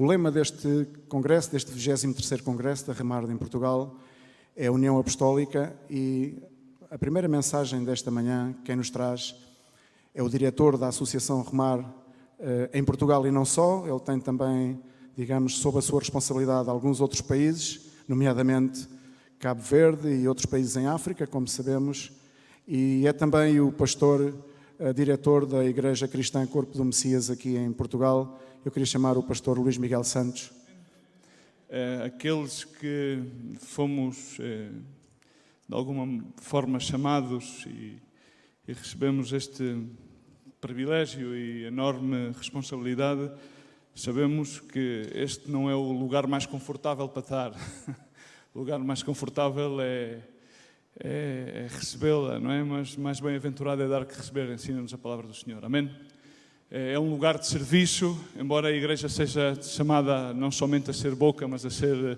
O lema deste congresso, deste 23º Congresso da Remar em Portugal, é a União Apostólica, e a primeira mensagem desta manhã, quem nos traz, é o diretor da Associação Remar em Portugal e não só. Ele tem também, digamos, sob a sua responsabilidade alguns outros países, nomeadamente Cabo Verde e outros países em África, como sabemos, e é também o pastor, diretor da Igreja Cristã Corpo do Messias aqui em Portugal. Eu queria chamar o pastor Luís Miguel Santos. Aqueles que fomos, de alguma forma, chamados e recebemos este privilégio e enorme responsabilidade, sabemos que este não é o lugar mais confortável para estar. O lugar mais confortável é recebê-la, não é? Mas mais bem-aventurado é dar que receber. Ensina-nos a palavra do Senhor. Amém? É um lugar de serviço, embora a igreja seja chamada não somente a ser boca, mas a ser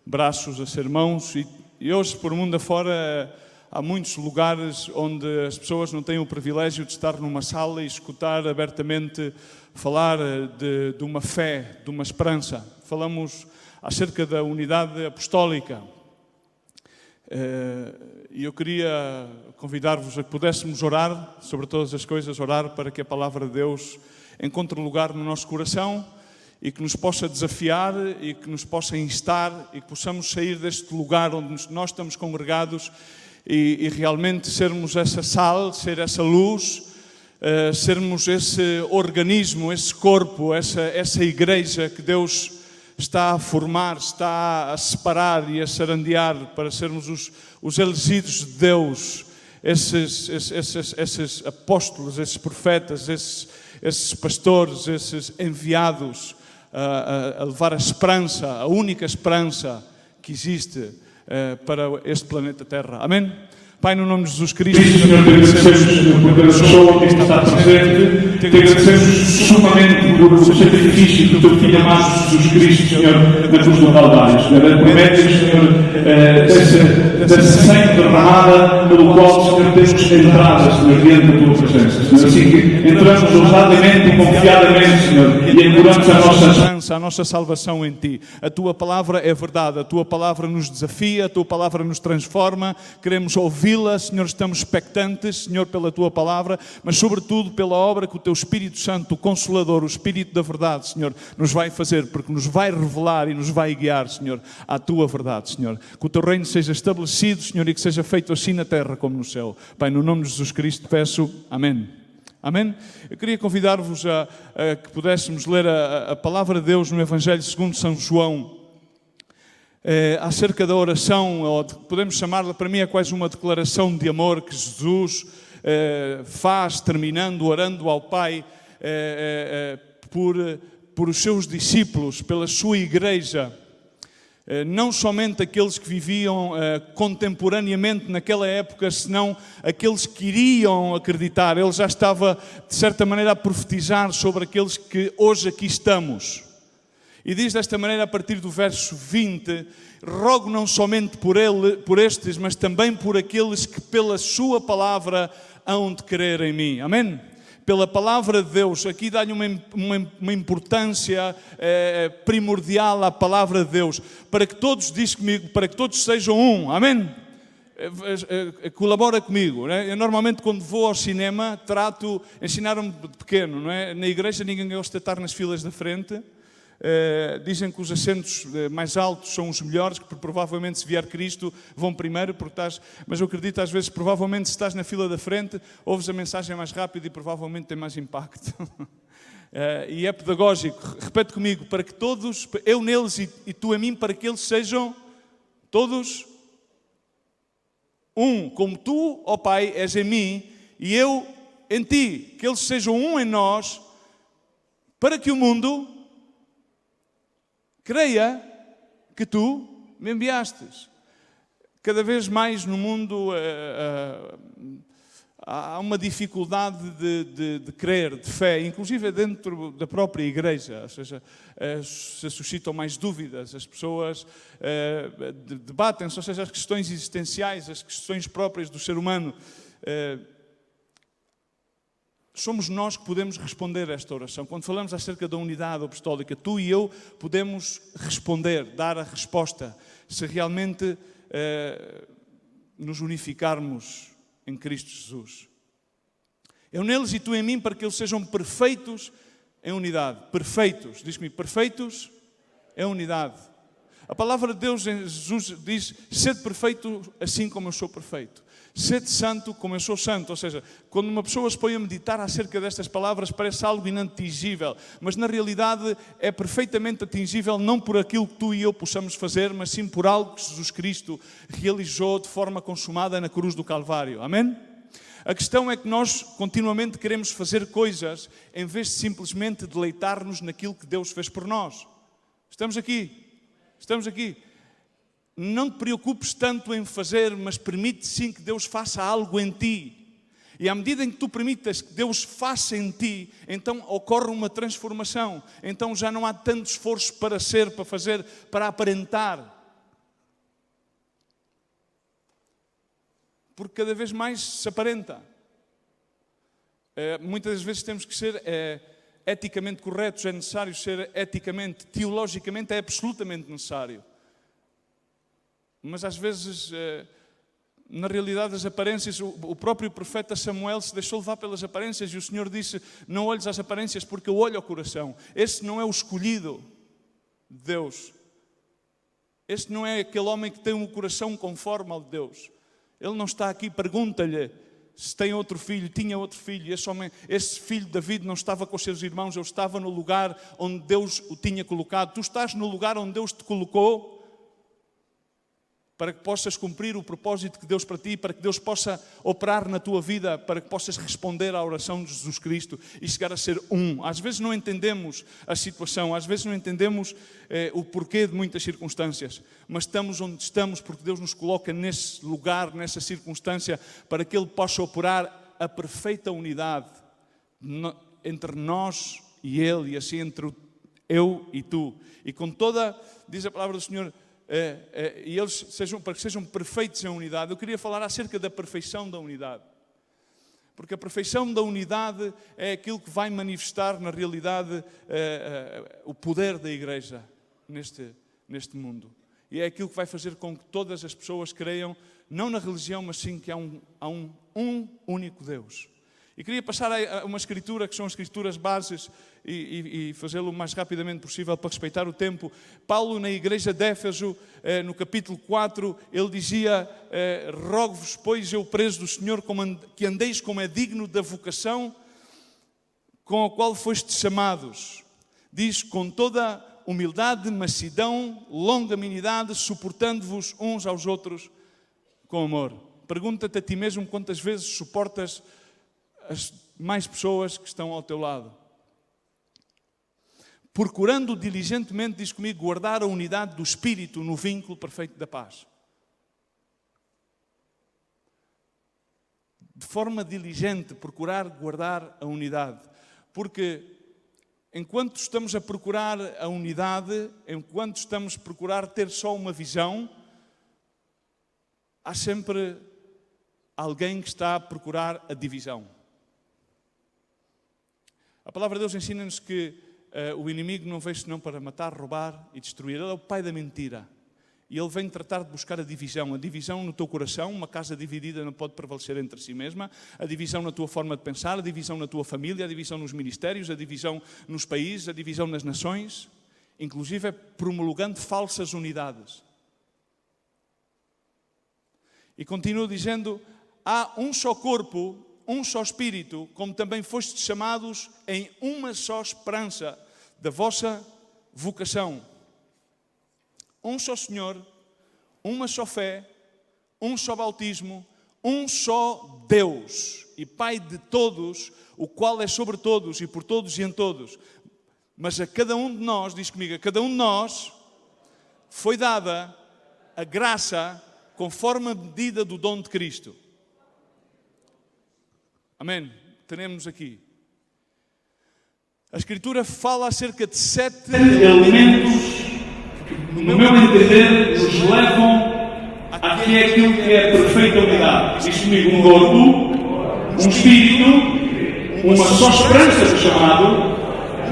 braços, a ser mãos. E hoje, por mundo afora, há muitos lugares onde as pessoas não têm o privilégio de estar numa sala e escutar abertamente falar de uma fé, de uma esperança. Falamos acerca da unidade apostólica. E eu queria convidar-vos a que pudéssemos orar, sobre todas as coisas, orar para que a palavra de Deus encontre lugar no nosso coração e que nos possa desafiar e que nos possa instar e que possamos sair deste lugar onde nós estamos congregados e realmente sermos essa sal, ser essa luz, sermos esse organismo, esse corpo, essa igreja que Deus está a formar, está a separar e a sarandear para sermos os elegidos de Deus, esses apóstolos, esses profetas, esses pastores, esses enviados a levar a esperança, a única esperança que existe para este planeta Terra. Amém? Pai, no nome de Jesus Cristo, Senhor, te agradecemos por cada pessoa que está presente, te agradecemos sumamente por o sacrifício do teu Filho amado Jesus Cristo, Senhor, na cruz do Calvário. Senhor, prometes, Senhor, dessa sangue derramada pelo qual, Senhor, temos entrada, Senhor, diante da tua presença. Senhor, assim que entramos ousadamente e confiadamente, Senhor, e ancoramos a nossa esperança, a nossa salvação em Ti. A Tua palavra é verdade, a Tua palavra nos desafia, a Tua palavra nos transforma, queremos ouvi-la, Senhor, estamos expectantes, Senhor, pela Tua palavra, mas sobretudo pela obra que o Teu Espírito Santo, o Consolador, o Espírito da verdade, Senhor, nos vai fazer, porque nos vai revelar e nos vai guiar, Senhor, à Tua verdade, Senhor. Que o Teu reino seja estabelecido, Senhor, e que seja feito assim na terra como no céu. Pai, no nome de Jesus Cristo peço, amém. Amém? Eu queria convidar-vos a que pudéssemos ler a palavra de Deus no Evangelho segundo São João, acerca da oração, ou podemos chamá-la, para mim é quase uma declaração de amor que Jesus faz, terminando, orando ao Pai por os seus discípulos, pela sua igreja. Não somente aqueles que viviam contemporaneamente naquela época, senão aqueles que iriam acreditar. Ele já estava, de certa maneira, a profetizar sobre aqueles que hoje aqui estamos. E diz desta maneira, a partir do verso 20, rogo não somente por estes, mas também por aqueles que pela sua palavra hão de crer em mim. Amém? Pela palavra de Deus, aqui dá-lhe uma importância primordial à palavra de Deus, para que todos, diz comigo, para que todos sejam um, amém? Colabora comigo, né? Eu normalmente quando vou ao cinema ensinaram-me de pequeno, não é? Na igreja ninguém gosta de estar nas filas da frente. Dizem que os assentos mais altos são os melhores, que provavelmente se vier Cristo vão primeiro, mas eu acredito às vezes, provavelmente se estás na fila da frente, ouves a mensagem mais rápido e provavelmente tem mais impacto. E é pedagógico, repete comigo, para que todos, eu neles e tu em mim, para que eles sejam todos um, como tu, ó Pai, és em mim e eu em ti, que eles sejam um em nós, para que o mundo creia que tu me enviastes. Cada vez mais no mundo há uma dificuldade de crer, de fé, inclusive dentro da própria igreja. Ou seja, se suscitam mais dúvidas, as pessoas debatem-se, ou seja, as questões existenciais, as questões próprias do ser humano. somos nós que podemos responder a esta oração. Quando falamos acerca da unidade apostólica, tu e eu podemos responder, dar a resposta, se realmente nos unificarmos em Cristo Jesus. Eu neles e tu em mim, para que eles sejam perfeitos em unidade. Perfeitos, diz comigo, perfeitos em unidade. A palavra de Deus em Jesus diz, sede perfeito assim como eu sou perfeito. Sede santo como eu sou santo. Ou seja, quando uma pessoa se põe a meditar acerca destas palavras, parece algo inatingível. Mas na realidade é perfeitamente atingível, não por aquilo que tu e eu possamos fazer, mas sim por algo que Jesus Cristo realizou de forma consumada na cruz do Calvário. Amém? A questão é que nós continuamente queremos fazer coisas em vez de simplesmente deleitar-nos naquilo que Deus fez por nós. Estamos aqui. Estamos aqui. Não te preocupes tanto em fazer, mas permite sim que Deus faça algo em ti. E à medida em que tu permitas que Deus faça em ti, então ocorre uma transformação. Então já não há tanto esforço para ser, para fazer, para aparentar. Porque cada vez mais se aparenta. Muitas das vezes temos que ser eticamente corretos, é necessário ser eticamente, teologicamente é absolutamente necessário. Mas às vezes, na realidade, as aparências, o próprio profeta Samuel se deixou levar pelas aparências e o Senhor disse, não olhes às aparências porque eu olho ao coração. Esse não é o escolhido de Deus. Este não é aquele homem que tem um coração conforme ao de Deus. Ele não está aqui, pergunta-lhe se tem outro filho, tinha outro filho. Esse filho de David não estava com os seus irmãos, ele estava no lugar onde Deus o tinha colocado. Tu estás no lugar onde Deus te colocou para que possas cumprir o propósito que Deus para ti, para que Deus possa operar na tua vida, para que possas responder à oração de Jesus Cristo e chegar a ser um. Às vezes não entendemos a situação, às vezes não entendemos o porquê de muitas circunstâncias, mas estamos onde estamos porque Deus nos coloca nesse lugar, nessa circunstância, para que Ele possa operar a perfeita unidade entre nós e Ele, e assim entre eu e tu. E com toda, diz a palavra do Senhor, e eles para que sejam perfeitos em unidade. Eu queria falar acerca da perfeição da unidade, porque a perfeição da unidade é aquilo que vai manifestar na realidade o poder da igreja neste mundo, e é aquilo que vai fazer com que todas as pessoas creiam não na religião, mas sim que há um único Deus. E queria passar a uma escritura, que são as escrituras bases, e fazê-lo o mais rapidamente possível para respeitar o tempo. Paulo, na igreja de Éfeso, no capítulo 4, ele dizia, rogo-vos, pois, eu preso do Senhor, que andeis como é digno da vocação com a qual fostes chamados. Diz, com toda humildade, mansidão, longanimidade, suportando-vos uns aos outros com amor. Pergunta-te a ti mesmo quantas vezes suportas as mais pessoas que estão ao teu lado. Procurando diligentemente, diz comigo, guardar a unidade do Espírito no vínculo perfeito da paz. De forma diligente, procurar guardar a unidade. Porque enquanto estamos a procurar a unidade, enquanto estamos a procurar ter só uma visão, há sempre alguém que está a procurar a divisão. A palavra de Deus ensina-nos que o inimigo não veio senão para matar, roubar e destruir. Ele é o pai da mentira. E ele vem tratar de buscar a divisão no teu coração. Uma casa dividida não pode prevalecer entre si mesma. A divisão na tua forma de pensar, a divisão na tua família, a divisão nos ministérios, a divisão nos países, a divisão nas nações, inclusive promulgando falsas unidades. E continua dizendo, há um só corpo, um só Espírito, como também fostes chamados em uma só esperança da vossa vocação. Um só Senhor, uma só fé, um só bautismo, um só Deus e Pai de todos, o qual é sobre todos e por todos e em todos. Mas a cada um de nós, diz comigo, a cada um de nós foi dada a graça conforme a medida do dom de Cristo. Amém? Tenemos aqui. A Escritura fala acerca de 7 elementos que, no meu entender, nos levam a que é aquilo que é a perfeita unidade. Diz comigo, um corpo, um espírito, uma só esperança do chamado,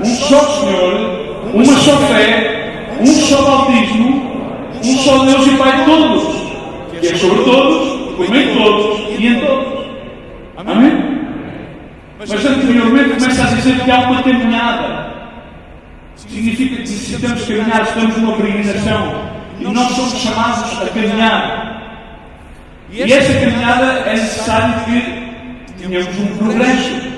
um só Senhor, uma só fé, um só bautismo, um só Deus e Pai de todos, que é sobre todos, por meio de todos e em todos. Amém? Mas anteriormente começa a dizer que há uma caminhada. Significa que necessitamos caminhar, estamos numa peregrinação e nós somos chamados a caminhar. E essa caminhada é necessário que tenhamos um progresso.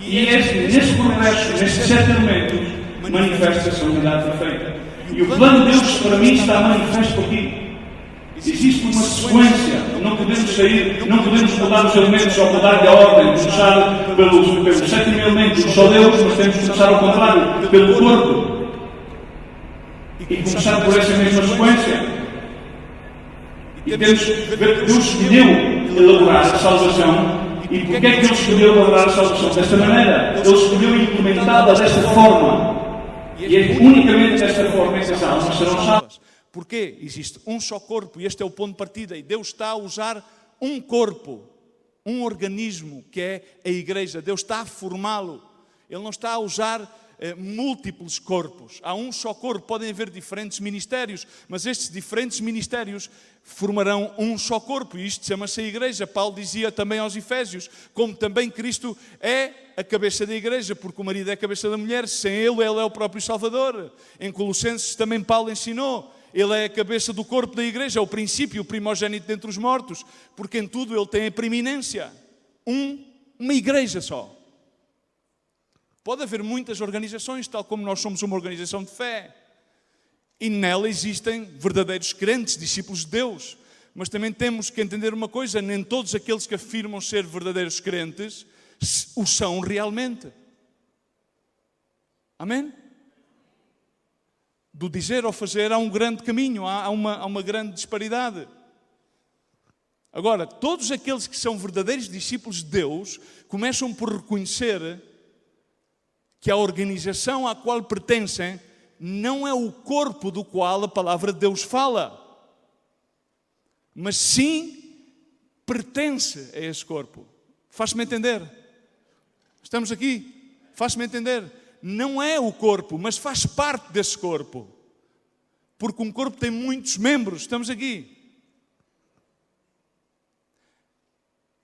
E nesse progresso, nestes 7 elementos, manifesta-se a unidade perfeita. E o plano de Deus para mim está manifesto aqui. Existe uma sequência, não podemos sair, não podemos mudar os elementos ou mudar a ordem, começar pelos 7 elementos, só Deus, mas temos que começar ao contrário, pelo corpo. E começar por essa mesma sequência. E temos que ver que Deus escolheu elaborar a salvação. E porquê é que Ele escolheu elaborar a salvação desta maneira? Ele escolheu implementá-la desta forma. E é unicamente desta forma que as almas serão salvas. Porque existe um só corpo e este é o ponto de partida. E Deus está a usar um corpo, um organismo que é a igreja. Deus está a formá-lo. Ele não está a usar múltiplos corpos. Há um só corpo. Podem haver diferentes ministérios, mas estes diferentes ministérios formarão um só corpo. E isto chama-se a igreja. Paulo dizia também aos Efésios, como também Cristo é a cabeça da igreja, porque o marido é a cabeça da mulher. Sem ele é o próprio Salvador. Em Colossenses também Paulo ensinou. Ele é a cabeça do corpo da igreja, é o princípio, o primogênito dentre os mortos, porque em tudo ele tem a preeminência. Uma igreja só. Pode haver muitas organizações, tal como nós somos uma organização de fé. E nela existem verdadeiros crentes, discípulos de Deus. Mas também temos que entender uma coisa, nem todos aqueles que afirmam ser verdadeiros crentes o são realmente. Amém? Do dizer ao fazer há um grande caminho, há uma grande disparidade. Agora, todos aqueles que são verdadeiros discípulos de Deus começam por reconhecer que a organização à qual pertencem não é o corpo do qual a palavra de Deus fala, mas sim pertence a esse corpo. Faz-me entender? Estamos aqui? Faz-me entender? Não é o corpo, mas faz parte desse corpo. Porque um corpo tem muitos membros. Estamos aqui.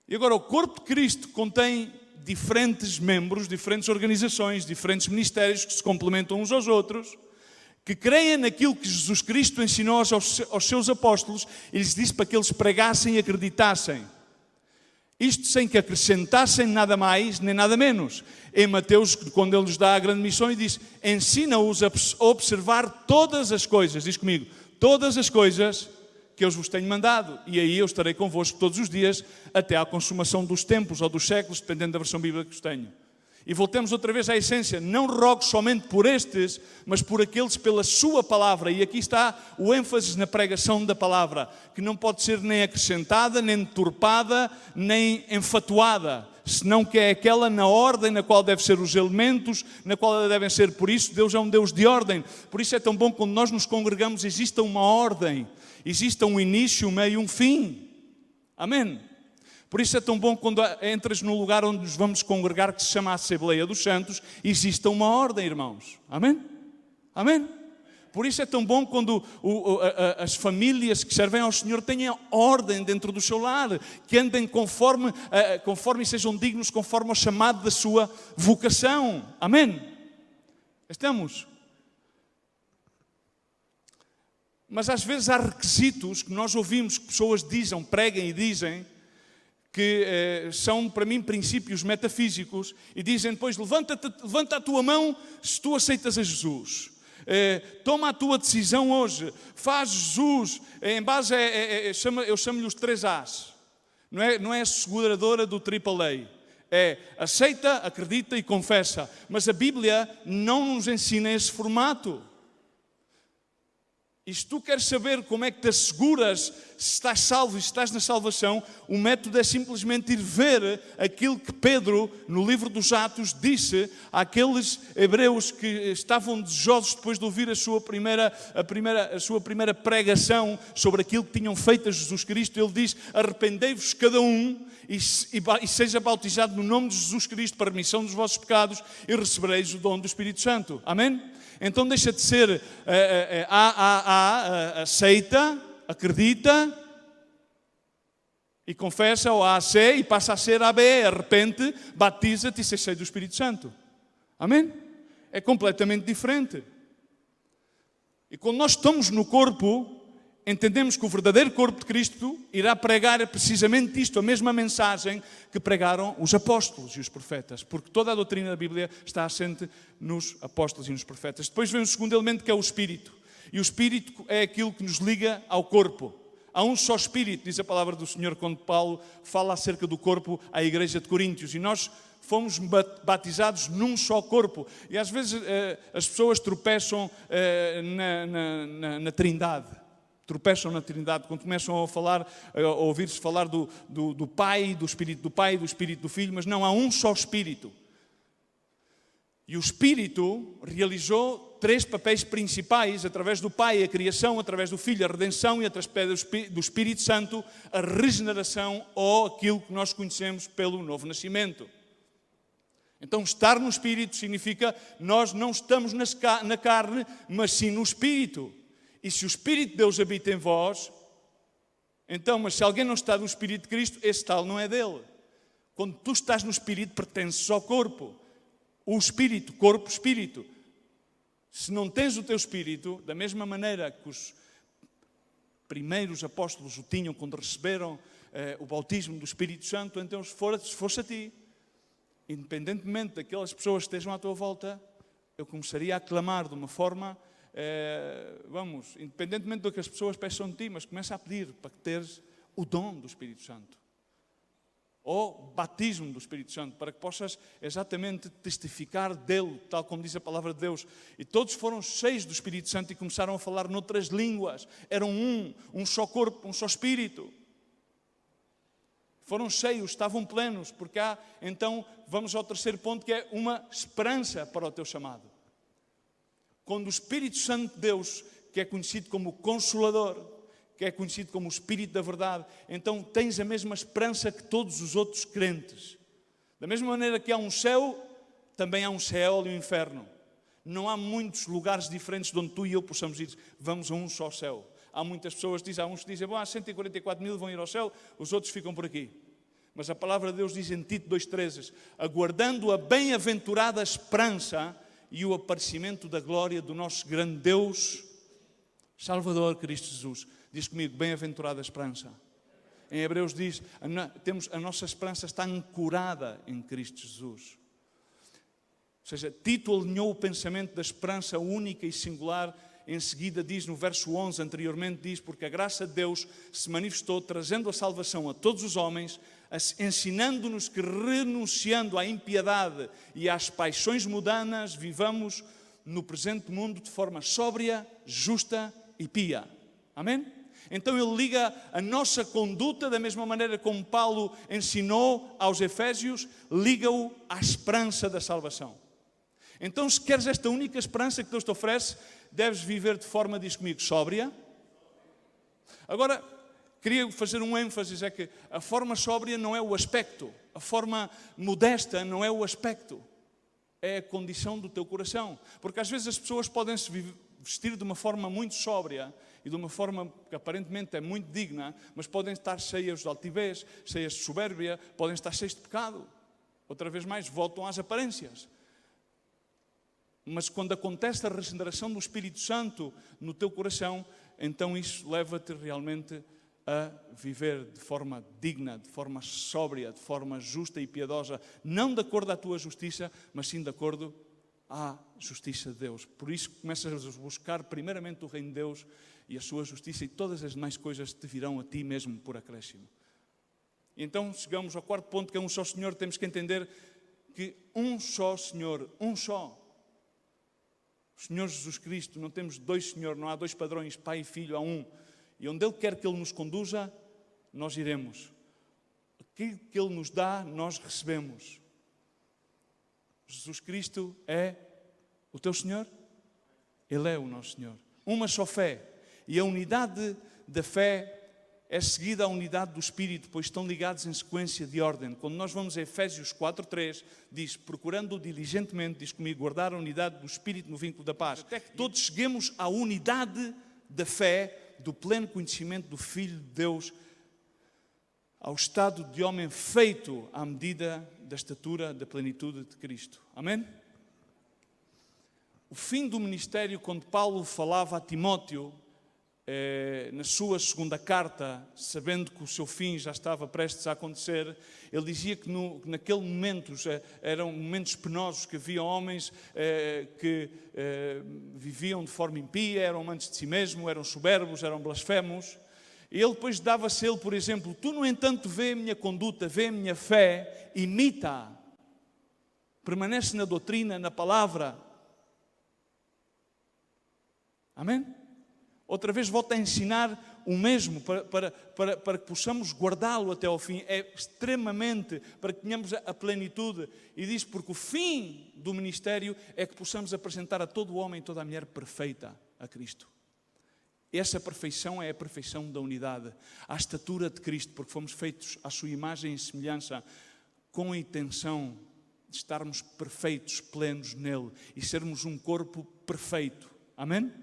E agora, o corpo de Cristo contém diferentes membros, diferentes organizações, diferentes ministérios que se complementam uns aos outros, que creem naquilo que Jesus Cristo ensinou aos seus apóstolos e lhes disse para que eles pregassem e acreditassem. Isto sem que acrescentassem nada mais nem nada menos. Em Mateus, quando ele nos dá a grande missão, ele diz: ensina-os a observar todas as coisas, diz comigo, todas as coisas que eu vos tenho mandado. E aí eu estarei convosco todos os dias, até à consumação dos tempos ou dos séculos, dependendo da versão bíblica que tenho. E voltemos outra vez à essência. Não rogo somente por estes, mas por aqueles pela sua palavra. E aqui está o ênfase na pregação da palavra, que não pode ser nem acrescentada, nem deturpada, nem enfatuada, senão que é aquela na ordem na qual devem ser os elementos, na qual ela devem ser. Por isso, Deus é um Deus de ordem. Por isso é tão bom quando nós nos congregamos, exista uma ordem, exista um início, um meio e um fim. Amém? Por isso é tão bom quando entras no lugar onde nos vamos congregar, que se chama a Assembleia dos Santos, exista uma ordem, irmãos. Amém? Amém? Por isso é tão bom quando as famílias que servem ao Senhor tenham ordem dentro do seu lar, que andem conforme e sejam dignos conforme o chamado da sua vocação. Amém? Estamos? Mas às vezes há requisitos que nós ouvimos que pessoas dizem, preguem e dizem, que são para mim princípios metafísicos, e dizem depois: levanta a tua mão se tu aceitas a Jesus. Toma a tua decisão hoje, faz Jesus, em base eu chamo-lhe os 3 A's, não é a seguradora do AAA, é aceita, acredita e confessa, mas a Bíblia não nos ensina esse formato. E se tu queres saber como é que te asseguras se estás salvo e se estás na salvação, o método é simplesmente ir ver aquilo que Pedro, no livro dos Atos, disse àqueles hebreus que estavam desejosos depois de ouvir a sua primeira pregação sobre aquilo que tinham feito a Jesus Cristo. Ele diz: arrependei-vos cada um e seja batizado no nome de Jesus Cristo para a remissão dos vossos pecados e recebereis o dom do Espírito Santo. Amém? Então deixa de ser aceita, acredita e confessa, ou AC, e passa a ser AB, arrepende, batiza-te e seja cheio do Espírito Santo. Amém? É completamente diferente. E quando nós estamos no corpo, entendemos que o verdadeiro corpo de Cristo irá pregar precisamente isto, a mesma mensagem que pregaram os apóstolos e os profetas, porque toda a doutrina da Bíblia está assente nos apóstolos e nos profetas. Depois vem o segundo elemento, que é o Espírito. E o Espírito é aquilo que nos liga ao corpo. Há um só Espírito, diz a palavra do Senhor, quando Paulo fala acerca do corpo à igreja de Coríntios. E nós fomos batizados num só corpo. E às vezes as pessoas tropeçam na Trindade. Tropeçam na Trindade quando começam a ouvir-se falar do Pai, do Espírito do Pai, do Espírito do Filho, mas não, há um só Espírito. E o Espírito realizou 3 papéis principais, através do Pai, a criação, através do Filho, a redenção, e através do Espírito Santo, a regeneração, ou aquilo que nós conhecemos pelo novo nascimento. Então, estar no Espírito significa nós não estamos na carne, mas sim no Espírito. E se o Espírito de Deus habita em vós, então, mas se alguém não está no Espírito de Cristo, esse tal não é dele. Quando tu estás no Espírito, pertences ao corpo. O Espírito, corpo, Espírito. Se não tens o teu Espírito, da mesma maneira que os primeiros apóstolos o tinham quando receberam o bautismo do Espírito Santo, então se fosse a ti, independentemente daquelas pessoas que estejam à tua volta, eu começaria a clamar de uma forma, independentemente do que as pessoas peçam de ti, mas começa a pedir para que teres o dom do Espírito Santo. Ou batismo do Espírito Santo, para que possas exatamente testificar dele, tal como diz a palavra de Deus. E todos foram cheios do Espírito Santo e começaram a falar noutras línguas. Eram um só corpo, um só Espírito. Foram cheios, estavam plenos, porque há, então, vamos ao terceiro ponto, que é uma esperança para o teu chamado. Quando o Espírito Santo de Deus, que é conhecido como o Consolador, que é conhecido como o Espírito da Verdade, então tens a mesma esperança que todos os outros crentes. Da mesma maneira que há um céu, também há um céu e um inferno. Não há muitos lugares diferentes de onde tu e eu possamos ir. Vamos a um só céu. Há muitas pessoas que dizem, há uns que dizem, há 144 mil vão ir ao céu, os outros ficam por aqui. Mas a palavra de Deus diz em Tito 2,13, aguardando a bem-aventurada esperança e o aparecimento da glória do nosso grande Deus, Salvador Cristo Jesus. Diz comigo, bem-aventurada esperança. Em Hebreus diz, a nossa esperança está ancorada em Cristo Jesus. Ou seja, Tito alinhou o pensamento da esperança única e singular. Em seguida diz, no verso 11, anteriormente diz, porque a graça de Deus se manifestou trazendo a salvação a todos os homens, ensinando-nos que renunciando à impiedade e às paixões mundanas, vivamos no presente mundo de forma sóbria, justa e pia. Amém? Então ele liga a nossa conduta, da mesma maneira como Paulo ensinou aos Efésios, liga-o à esperança da salvação. Então, se queres esta única esperança que Deus te oferece, deves viver de forma, diz comigo, sóbria. Agora, queria fazer um ênfase, é que a forma sóbria não é o aspecto, a forma modesta não é o aspecto, é a condição do teu coração. Porque às vezes as pessoas podem se vestir de uma forma muito sóbria e de uma forma que aparentemente é muito digna, mas podem estar cheias de altivez, cheias de soberbia, podem estar cheias de pecado. Outra vez mais, voltam às aparências. Mas quando acontece a regeneração do Espírito Santo no teu coração, então isso leva-te realmente a viver de forma digna, de forma sóbria, de forma justa e piedosa, não de acordo à tua justiça, mas sim de acordo à justiça de Deus. Por isso começas a buscar primeiramente o reino de Deus e a sua justiça, e todas as demais coisas te virão a ti mesmo por acréscimo. E então chegamos ao quarto ponto, que é um só Senhor. Temos que entender que um só Senhor, um só. O Senhor Jesus Cristo, não temos dois Senhores, não há dois padrões, Pai e Filho, há um. E onde Ele quer que Ele nos conduza, nós iremos. Aquilo que Ele nos dá, nós recebemos. Jesus Cristo é o teu Senhor? Ele é o nosso Senhor. Uma só fé. E a unidade da fé é seguida a unidade do Espírito, pois estão ligados em sequência de ordem. Quando nós vamos a Efésios 4:3, diz, procurando diligentemente, diz comigo, guardar a unidade do Espírito no vínculo da paz. Até que todos cheguemos à unidade da fé, do pleno conhecimento do Filho de Deus, ao estado de homem feito à medida da estatura da plenitude de Cristo. Amém? O fim do ministério, quando Paulo falava a Timóteo, na sua segunda carta, sabendo que o seu fim já estava prestes a acontecer, ele dizia que naquele momento eram momentos penosos, que havia homens que viviam de forma impia, eram amantes de si mesmo, eram soberbos, eram blasfemos. E ele depois dava-se ele, por exemplo, tu, no entanto, vê a minha conduta, vê a minha fé, imita-a, permanece na doutrina, na palavra. Amém? Outra vez volta a ensinar o mesmo, para que possamos guardá-lo até ao fim. É extremamente, para que tenhamos a plenitude. E diz, porque o fim do ministério é que possamos apresentar a todo o homem e toda a mulher perfeita a Cristo. Essa perfeição é a perfeição da unidade, à estatura de Cristo, porque fomos feitos à sua imagem e semelhança, com a intenção de estarmos perfeitos, plenos nele e sermos um corpo perfeito. Amém?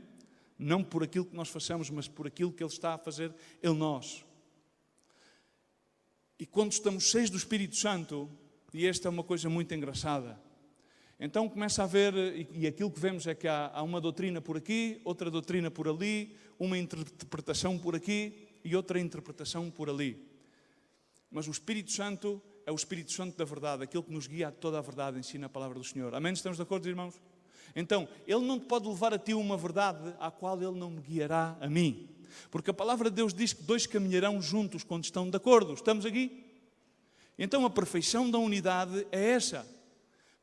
Não por aquilo que nós façamos, mas por aquilo que Ele está a fazer em nós. E quando estamos cheios do Espírito Santo, e esta é uma coisa muito engraçada, então começa a haver, e aquilo que vemos é que há uma doutrina por aqui, outra doutrina por ali, uma interpretação por aqui e outra interpretação por ali. Mas o Espírito Santo é o Espírito Santo da verdade, aquele que nos guia a toda a verdade, ensina a palavra do Senhor. Amém? Estamos de acordo, irmãos? Então, Ele não te pode levar a ti uma verdade à qual Ele não me guiará a mim. Porque a palavra de Deus diz que dois caminharão juntos quando estão de acordo. Estamos aqui? Então a perfeição da unidade é essa.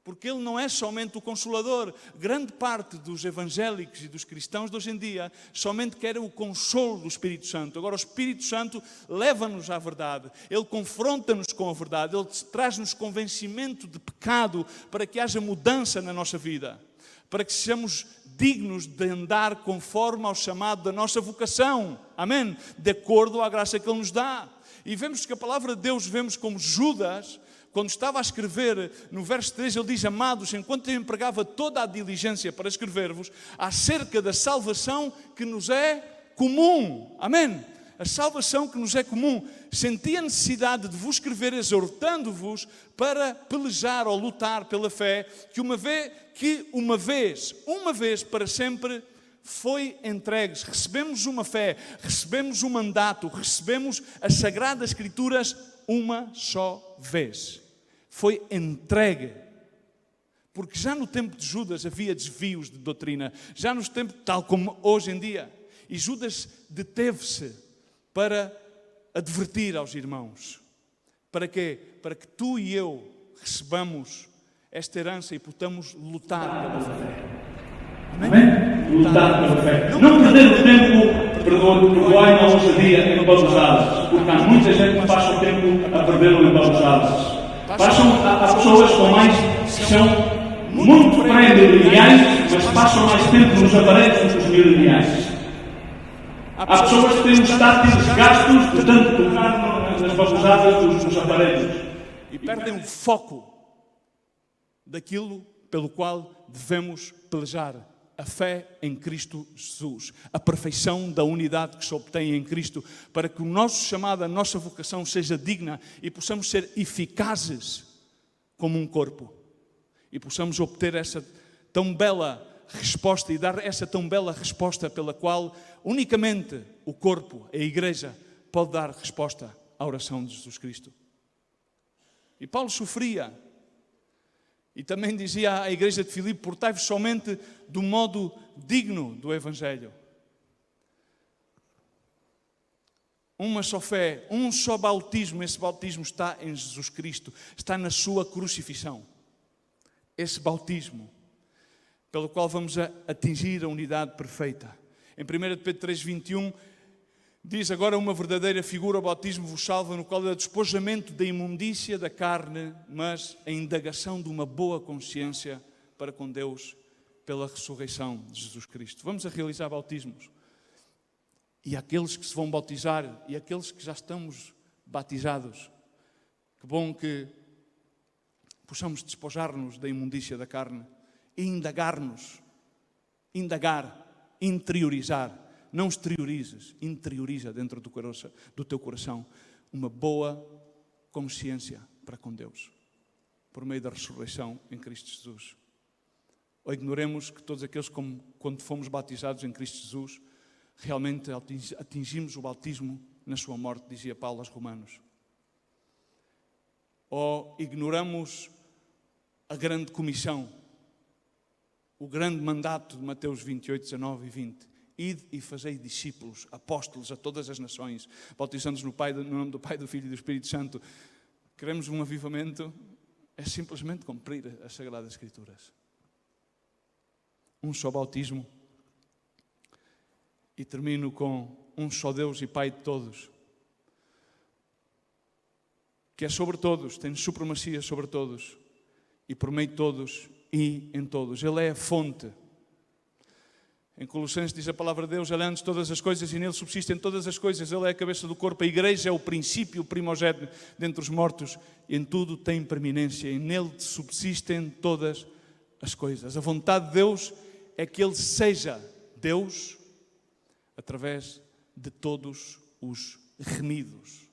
Porque Ele não é somente o Consolador. Grande parte dos evangélicos e dos cristãos de hoje em dia somente querem o consolo do Espírito Santo. Agora o Espírito Santo leva-nos à verdade. Ele confronta-nos com a verdade. Ele traz-nos convencimento de pecado para que haja mudança na nossa vida. Para que sejamos dignos de andar conforme ao chamado da nossa vocação. Amém? De acordo à graça que Ele nos dá. E vemos que a palavra de Deus, vemos como Judas, quando estava a escrever, no verso 3, ele diz, amados, enquanto eu empregava toda a diligência para escrever-vos, acerca da salvação que nos é comum. Amém? A salvação que nos é comum. Senti a necessidade de vos escrever, exortando-vos para pelejar ou lutar pela fé, que uma vez para sempre foi entregues. Recebemos uma fé, recebemos um mandato, recebemos as Sagradas Escrituras uma só vez. Foi entregue. Porque já no tempo de Judas havia desvios de doutrina. Já nos tempos, tal como hoje em dia. E Judas deteve-se para advertir aos irmãos. Para quê? Para que tu e eu recebamos esta herança e possamos lutar pela fé. Amém? Lutar pela fé. Não perder o tempo, perdoai-me a ousadia, em babosadas. Porque há muita gente que passa o tempo a perdê-lo em babosadas. Há pessoas com mais, que são muito pré-mileniais, mas passam mais tempo nos aparelhos do que os mileniais. Há pessoas que têm os táteis gastos de tanto tocar nas babosadas dos aparelhos. E perdem o foco daquilo pelo qual devemos pelejar. A fé em Cristo Jesus. A perfeição da unidade que se obtém em Cristo. Para que o nosso chamado, a nossa vocação seja digna e possamos ser eficazes como um corpo. E possamos obter essa tão bela resposta e dar essa tão bela resposta pela qual unicamente o corpo, a igreja, pode dar resposta à oração de Jesus Cristo. E Paulo sofria. E também dizia à igreja de Filipe, portai-vos somente do modo digno do Evangelho. Uma só fé, um só bautismo. Esse bautismo está em Jesus Cristo, está na sua crucifixão. Esse bautismo, pelo qual vamos atingir a unidade perfeita. Em 1 Pedro 3,21, diz agora uma verdadeira figura, o bautismo vos salva, no qual é o despojamento da imundícia da carne, mas a indagação de uma boa consciência para com Deus pela ressurreição de Jesus Cristo. Vamos a realizar bautismos. e àqueles que se vão bautizar e àqueles que já estamos batizados. Que bom que possamos despojar-nos da imundícia da carne e indagar, interiorizar. Não exteriorizes, interioriza dentro do teu coração uma boa consciência para com Deus, por meio da ressurreição em Cristo Jesus. Ou ignoremos que todos aqueles, quando fomos batizados em Cristo Jesus, realmente atingimos o batismo na sua morte, dizia Paulo aos Romanos. Ou ignoramos a grande comissão, o grande mandato de Mateus 28, 19 e 20. Ide e fazei discípulos, apóstolos a todas as nações, batizando-os no nome do Pai, do Filho e do Espírito Santo. Queremos um avivamento, é simplesmente cumprir as Sagradas Escrituras. Um só batismo. E termino com um só Deus e Pai de todos, que é sobre todos, tem supremacia sobre todos, e por meio de todos e em todos. Ele é a fonte. Em Colossenses diz a palavra de Deus: Ele é antes de todas as coisas e nele subsistem todas as coisas. Ele é a cabeça do corpo. A igreja é o princípio, o primogénito dentre os mortos. E em tudo tem preeminência. E nele subsistem todas as coisas. A vontade de Deus é que Ele seja Deus através de todos os remidos.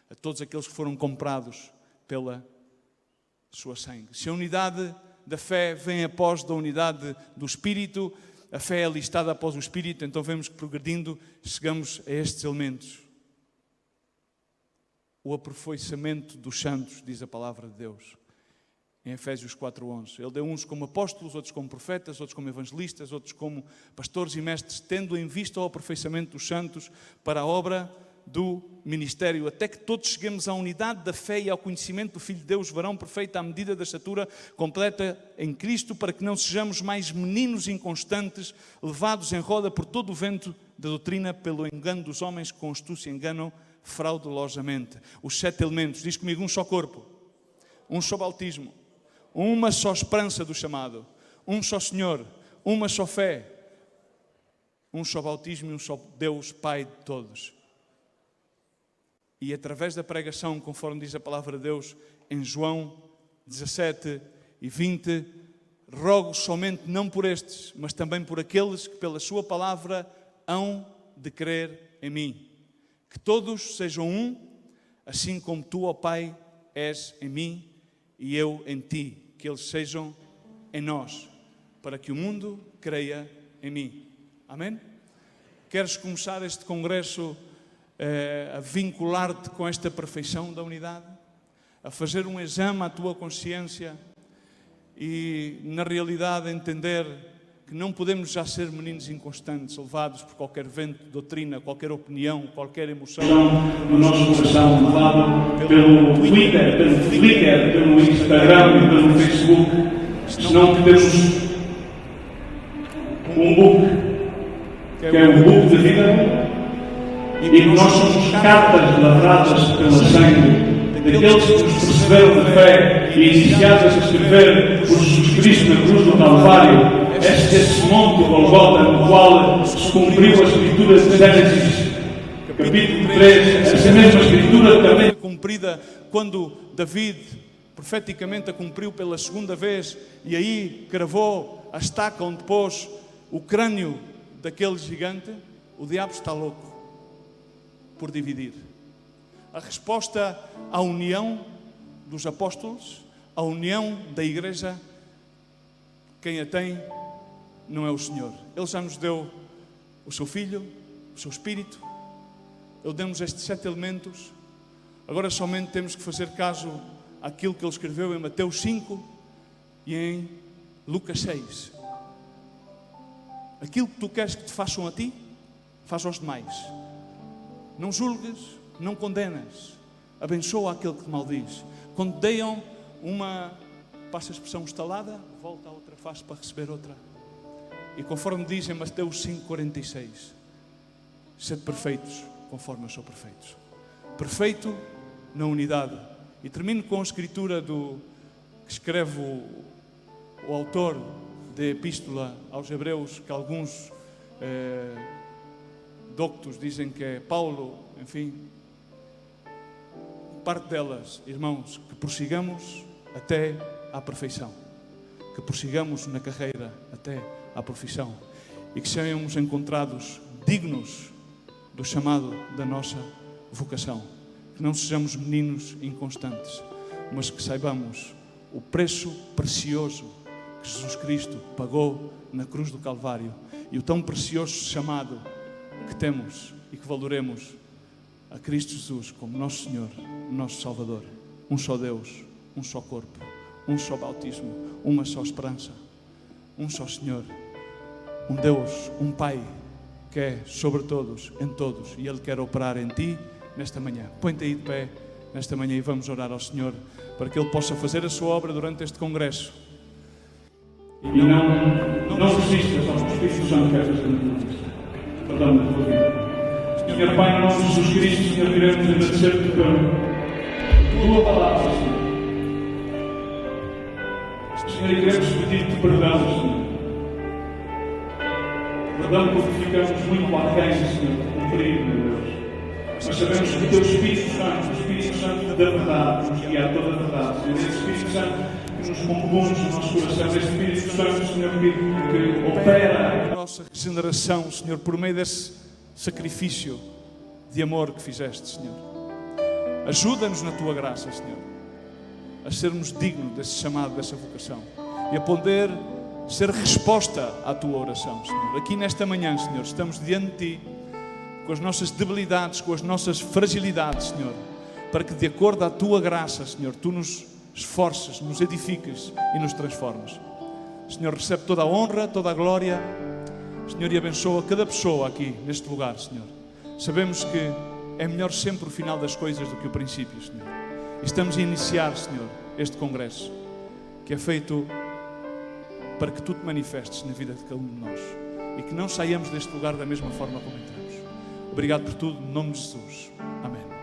A todos aqueles que foram comprados pela sua sangue. Se a unidade da fé vem após da unidade do Espírito, a fé é listada após o Espírito, então vemos que progredindo chegamos a estes elementos. O aperfeiçoamento dos santos, diz a palavra de Deus, em Efésios 4:11. Ele deu uns como apóstolos, outros como profetas, outros como evangelistas, outros como pastores e mestres, tendo em vista o aperfeiçoamento dos santos para a obra do ministério, até que todos cheguemos à unidade da fé e ao conhecimento do Filho de Deus, varão perfeito à medida da estatura completa em Cristo, para que não sejamos mais meninos inconstantes, levados em roda por todo o vento da doutrina, pelo engano dos homens que com astúcia enganam fraudulosamente. Os 7 elementos, diz comigo: um só corpo, um só bautismo, uma só esperança do chamado, um só Senhor, uma só fé, um só bautismo e um só Deus, Pai de todos. E através da pregação, conforme diz a palavra de Deus em João 17 e 20, rogo somente não por estes, mas também por aqueles que pela sua palavra hão de crer em mim. Que todos sejam um, assim como tu, ó Pai, és em mim e eu em ti. Que eles sejam em nós, para que o mundo creia em mim. Amém? Queres começar este congresso a vincular-te com esta perfeição da unidade, a fazer um exame à tua consciência e, na realidade, entender que não podemos já ser meninos inconstantes, levados por qualquer vento de doutrina, qualquer opinião, qualquer emoção. No nosso coração, levado pelo Twitter, pelo Flickr, pelo Instagram e pelo Facebook, senão que temos um book, que é o book da vida. E que nós somos cartas lavradas pelo sangue daqueles que nos perceberam de fé e iniciados a escrever por Jesus Cristo na cruz do Calvário, esse monte de Golgota, no qual se cumpriu a Escritura de Gênesis, capítulo 3, essa mesma Escritura também cumprida quando David profeticamente a cumpriu pela segunda vez e aí cravou a estaca onde pôs o crânio daquele gigante. O diabo está louco por dividir. A resposta à união dos apóstolos, à união da igreja, quem a tem não é o Senhor. Ele já nos deu o seu Filho, o seu Espírito. Ele deu-nos estes 7 elementos. Agora somente temos que fazer caso àquilo que ele escreveu em Mateus 5 e em Lucas 6. Aquilo que tu queres que te façam a ti, faz aos demais. Não julgues, não condenas. Abençoa aquele que te maldiz. Quando te deiam uma, passa a expressão, estalada, volta a outra face para receber outra. E conforme diz em Mateus 5,46, sede perfeitos, conforme eu sou perfeitos. Perfeito na unidade. E termino com a escritura que escreve o autor da Epístola aos Hebreus, que alguns doctos dizem que é Paulo, enfim, parte delas, irmãos, que prossigamos até à perfeição, que prossigamos na carreira até à profissão e que sejamos encontrados dignos do chamado da nossa vocação, que não sejamos meninos inconstantes, mas que saibamos o preço precioso que Jesus Cristo pagou na cruz do Calvário e o tão precioso chamado que temos e que valoremos a Cristo Jesus como nosso Senhor, nosso Salvador. Um só Deus, um só corpo, um só bautismo, uma só esperança, um só Senhor, um Deus, um Pai que é sobre todos, em todos, e Ele quer operar em ti nesta manhã. Põe-te aí de pé nesta manhã e vamos orar ao Senhor para que Ele possa fazer a sua obra durante este congresso. E não resistas ao Espírito Santo que esta semana para dar-me a tua vida. Senhor Pai, em nome de Jesus Cristo, Senhor, queremos agradecer-te pela tua palavra, Senhor. Senhor, e queremos pedir-te perdão, Senhor. Perdão porque ficamos muito aquém, Senhor, de cumprir, meu Deus. Mas sabemos que o teu Espírito Santo, o Espírito Santo da verdade, nos guia a toda a verdade, Senhor. Esse Espírito Santo que nos compõe no nosso coração, esse Espírito Santo, Senhor, que opera a nossa regeneração, Senhor, por meio desse sacrifício de amor que fizeste, Senhor. Ajuda-nos na tua graça, Senhor, a sermos dignos desse chamado, dessa vocação e a poder ser resposta à tua oração, Senhor. Aqui nesta manhã, Senhor, estamos diante de ti com as nossas debilidades, com as nossas fragilidades, Senhor, para que de acordo à tua graça, Senhor, tu nos esforces, nos edifiques e nos transformes. Senhor, recebe toda a honra, toda a glória, Senhor, e abençoa cada pessoa aqui neste lugar, Senhor. Sabemos que é melhor sempre o final das coisas do que o princípio, Senhor. E estamos a iniciar, Senhor, este congresso, que é feito para que tu te manifestes na vida de cada um de nós e que não saiamos deste lugar da mesma forma como entramos. Obrigado por tudo, em nome de Jesus. Amém.